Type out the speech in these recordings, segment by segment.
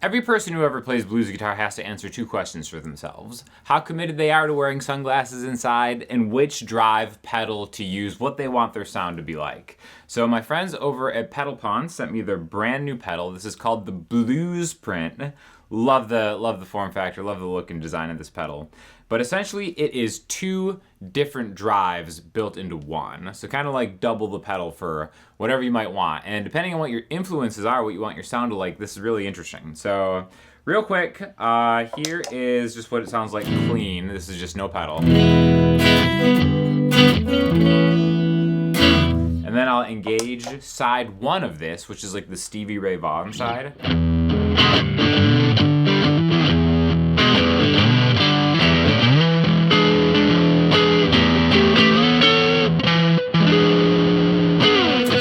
Every person who ever plays blues guitar has to answer two questions for themselves. How committed they are to wearing sunglasses inside, and which drive pedal to use, what they want their sound to be like. So my friends over at Pedal Pawn sent me their brand new pedal. This is called the Bluesprint. Love the form factor, love the look and design of this pedal. But essentially it is two different drives built into one. So kind of like double the pedal for whatever you might want. And depending on what your influences are, what you want your sound to like, this is really interesting. So real quick, here is just what it sounds like clean. This is just no pedal. And then I'll engage side one of this, which is like the Stevie Ray Vaughan side.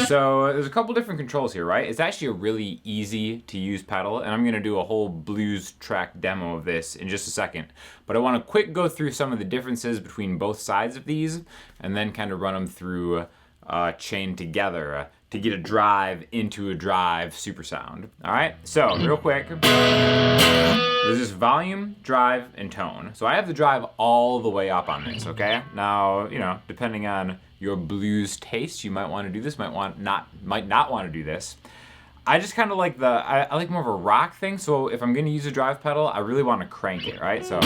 So there's a couple different controls here, right? It's actually a really easy to use pedal, and I'm gonna do a whole blues track demo of this in just a second. But I wanna quick go through some of the differences between both sides of these, and then kind of run them through chain together to get a drive into a drive super sound. All right, so real quick, there's this volume, drive, and tone. So I have the drive all the way up on this, okay? Now, you know, depending on your blues taste, you might want to do this, might not want to do this. I just kind of like I like more of a rock thing, so if I'm gonna use a drive pedal, I really want to crank it, right? So.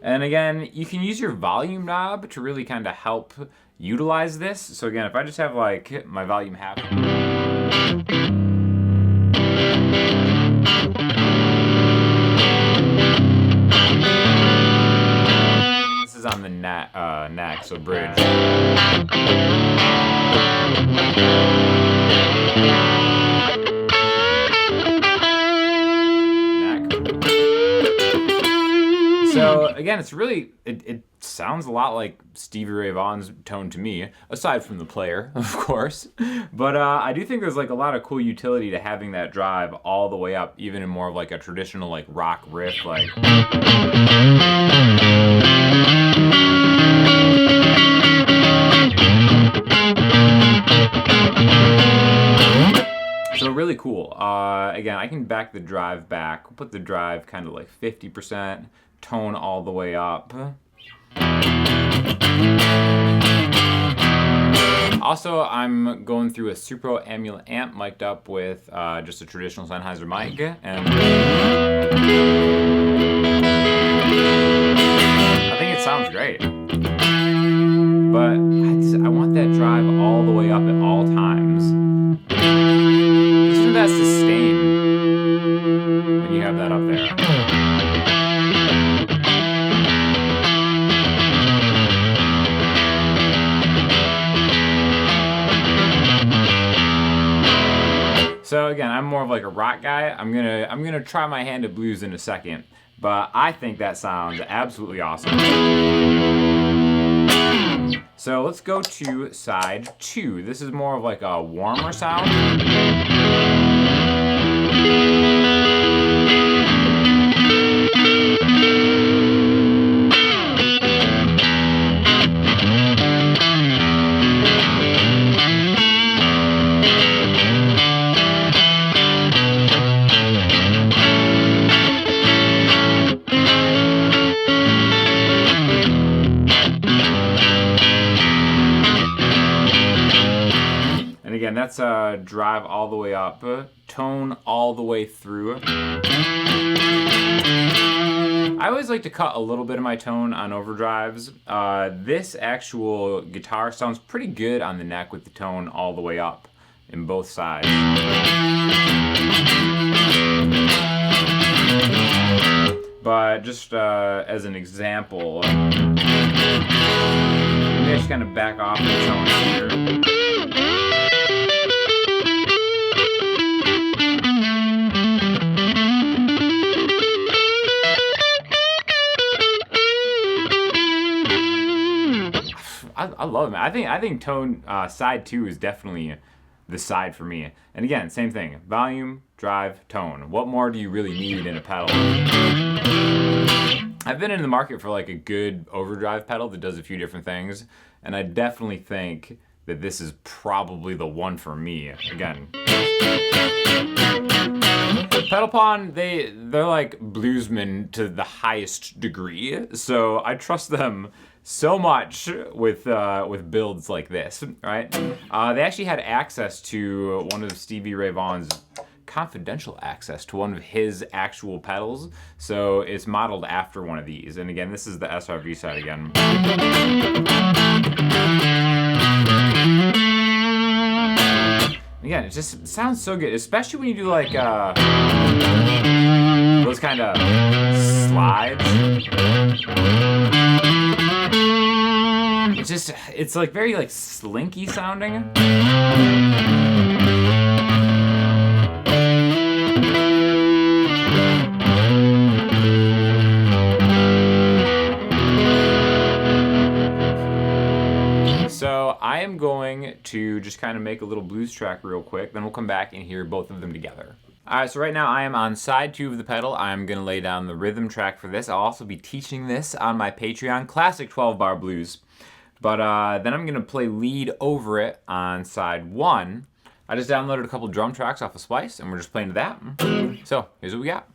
And again, you can use your volume knob to really kind of help utilize this. So again, if I just have like my volume half. This is on the neck, so bridge. So again, it's really, it sounds a lot like Stevie Ray Vaughan's tone to me, aside from the player, of course. But I do think there's like a lot of cool utility to having that drive all the way up, even in more of like a traditional like rock riff, like. So really cool. Again, I can back the drive back. We'll put the drive kind of like 50%, tone all the way up. Also, I'm going through a Supro Amulet amp mic'd up with just a traditional Sennheiser mic, and I think it sounds great. But I want that drive all the way up at all times. Listen to that sustain when you have that up there. So again, I'm more of like a rock guy. I'm gonna try my hand at blues in a second, but I think that sounds absolutely awesome. So let's go to side two. This is more of like a warmer sound. Again, that's a drive all the way up, tone all the way through. I always like to cut a little bit of my tone on overdrives. This actual guitar sounds pretty good on the neck with the tone all the way up in both sides. But just as an example, maybe I just kind of back off the tone here. I love it, man. I think tone side two is definitely the side for me. And again, same thing. Volume, drive, tone. What more do you really need in a pedal? I've been in the market for like a good overdrive pedal that does a few different things, and I definitely think that this is probably the one for me. Again. Pedal Pawn, they're like bluesmen to the highest degree, so I trust them so much with builds like this, right? They actually had access to one of Stevie Ray Vaughan's confidential access to one of his actual pedals, so it's modeled after one of these. And again, this is the SRV side again. Again, it just sounds so good, especially when you do like those kind of slides. It's like very like slinky sounding. So I am going to just kind of make a little blues track real quick, then we'll come back and hear both of them together. Alright, so right now I am on side 2 of the pedal. I'm going to lay down the rhythm track for this. I'll also be teaching this on my Patreon, Classic 12-Bar Blues. But then I'm going to play lead over it on side 1. I just downloaded a couple drum tracks off of Splice, and we're just playing to that. So here's what we got.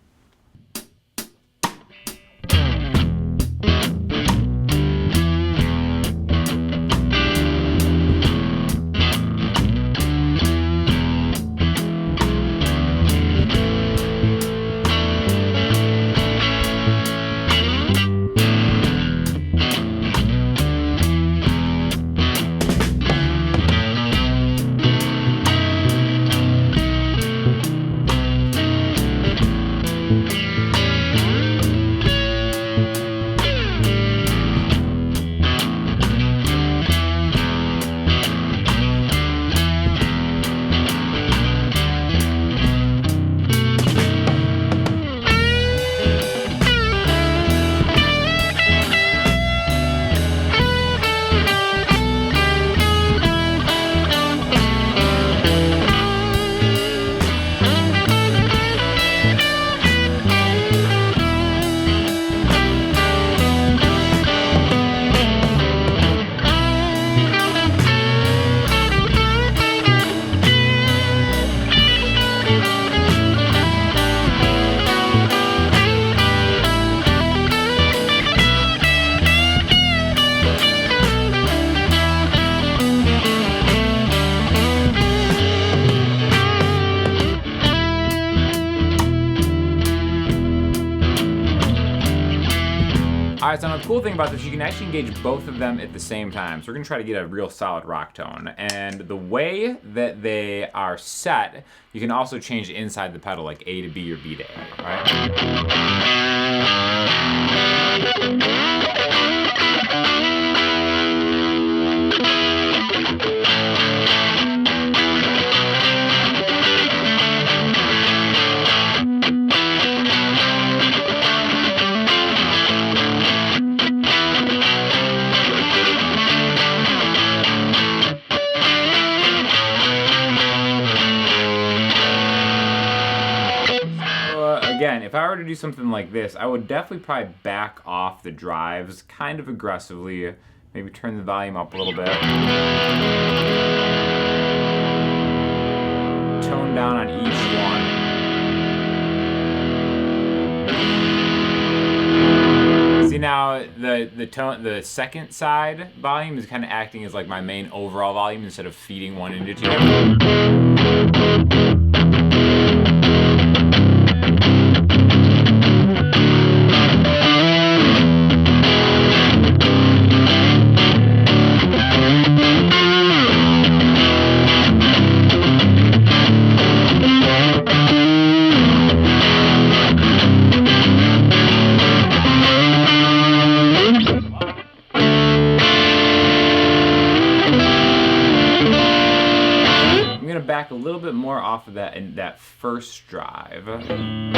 Alright, so the cool thing about this, you can actually engage both of them at the same time. So we're going to try to get a real solid rock tone. And the way that they are set, you can also change inside the pedal, like A to B or B to A, Again, if I were to do something like this, I would definitely probably back off the drives kind of aggressively, maybe turn the volume up a little bit. Tone down on each one. See now, the second side volume is kind of acting as like my main overall volume instead of feeding one into the other. Back a little bit more off of that in that first drive. Awesome.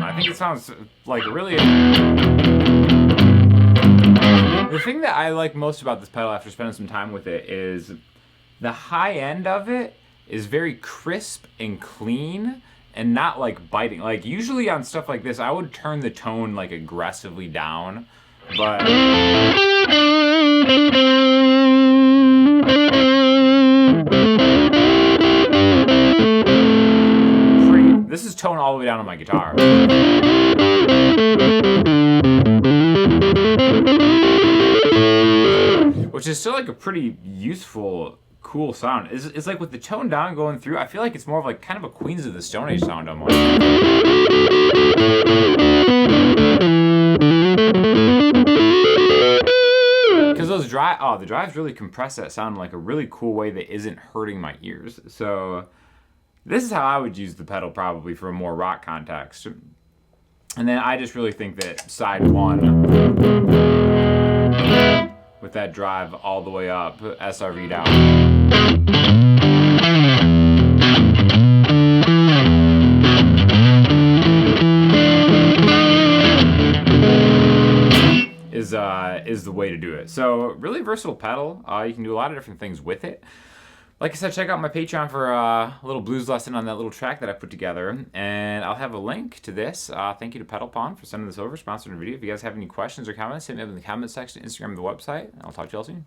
I think it sounds like really The thing that I like most about this pedal after spending some time with it is the high end of it is very crisp and clean and not like biting. Like usually on stuff like this, I would turn the tone like aggressively down, but this is toned all the way down on my guitar. Which is still like a pretty useful, cool sound. It's like with the tone down going through, I feel like it's more of like kind of a Queens of the Stone Age sound almost. Because those the drives really compress that sound in like a really cool way that isn't hurting my ears. So this is how I would use the pedal probably for a more rock context. And then I just really think that side one, with that drive all the way up, SRV down, is the way to do it. So really versatile pedal. You can do a lot of different things with it. Like I said, check out my Patreon for a little blues lesson on that little track that I put together. And I'll have a link to this. Thank you to Pedal Pawn for sending this over, sponsoring the video. If you guys have any questions or comments, hit me up in the comment section, Instagram, and the website. I'll talk to you all soon.